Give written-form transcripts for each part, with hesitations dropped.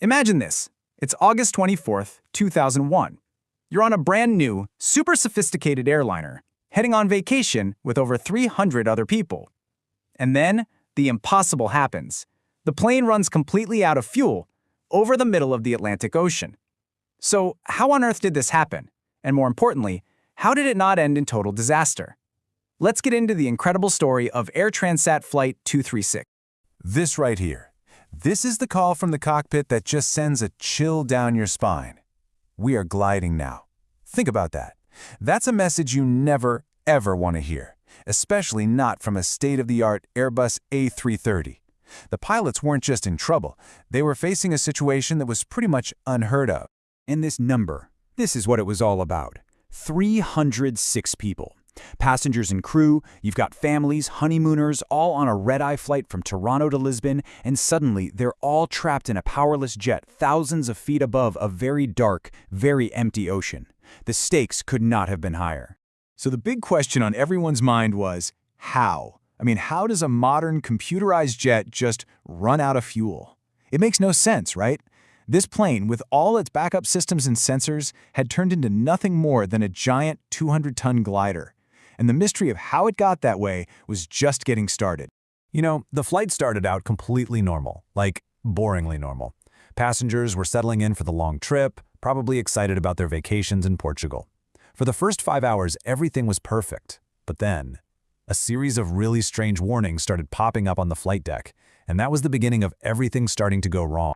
Imagine this. It's August 24th, 2001. You're on a brand new, super sophisticated airliner, heading on vacation with over 300 other people. And then, the impossible happens. The plane runs completely out of fuel over the middle of the Atlantic Ocean. So, how on earth did this happen? And more importantly, how did it not end in total disaster? Let's get into the incredible story of Air Transat Flight 236. This right here. This is the call from the cockpit that just sends a chill down your spine. We are gliding now. Think about that. That's a message you never, ever want to hear, especially not from a state-of-the-art Airbus A330. The pilots weren't just in trouble. They were facing a situation that was pretty much unheard of. And this number, this is what it was all about. 306 people. Passengers and crew, you've got families, honeymooners, all on a red-eye flight from Toronto to Lisbon, and suddenly they're all trapped in a powerless jet thousands of feet above a very dark, very empty ocean. The stakes could not have been higher. So the big question on everyone's mind was, how? How does a modern computerized jet just run out of fuel? It makes no sense, right? This plane, with all its backup systems and sensors, had turned into nothing more than a giant 200-ton glider. And the mystery of how it got that way was just getting started. The flight started out completely normal, like boringly normal. Passengers were settling in for the long trip, probably excited about their vacations in Portugal. For the first 5 hours, everything was perfect. But then, a series of really strange warnings started popping up on the flight deck, and that was the beginning of everything starting to go wrong.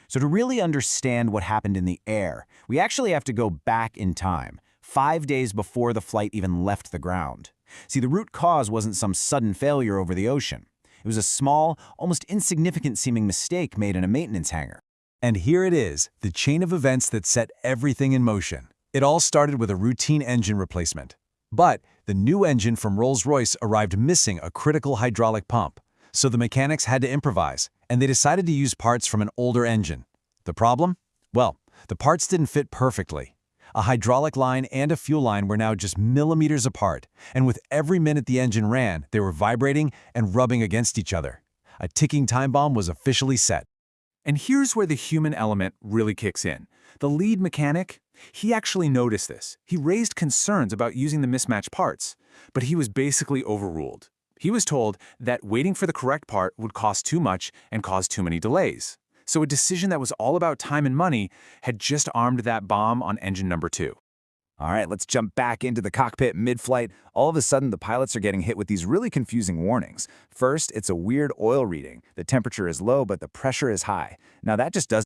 So to really understand what happened in the air, we actually have to go back in time, 5 days before the flight even left the ground. See, the root cause wasn't some sudden failure over the ocean. It was a small, almost insignificant-seeming mistake made in a maintenance hangar. And here it is, the chain of events that set everything in motion. It all started with a routine engine replacement. But the new engine from Rolls-Royce arrived missing a critical hydraulic pump. So the mechanics had to improvise, and they decided to use parts from an older engine. The problem? Well, the parts didn't fit perfectly. A hydraulic line and a fuel line were now just millimeters apart, and with every minute the engine ran, they were vibrating and rubbing against each other. A ticking time bomb was officially set. And here's where the human element really kicks in. The lead mechanic, he actually noticed this. He raised concerns about using the mismatched parts, but he was basically overruled. He was told that waiting for the correct part would cost too much and cause too many delays. So a decision that was all about time and money had just armed that bomb on engine number 2. All right, let's jump back into the cockpit mid-flight. All of a sudden, the pilots are getting hit with these really confusing warnings. First, it's a weird oil reading. The temperature is low, but the pressure is high. Now, that just doesn't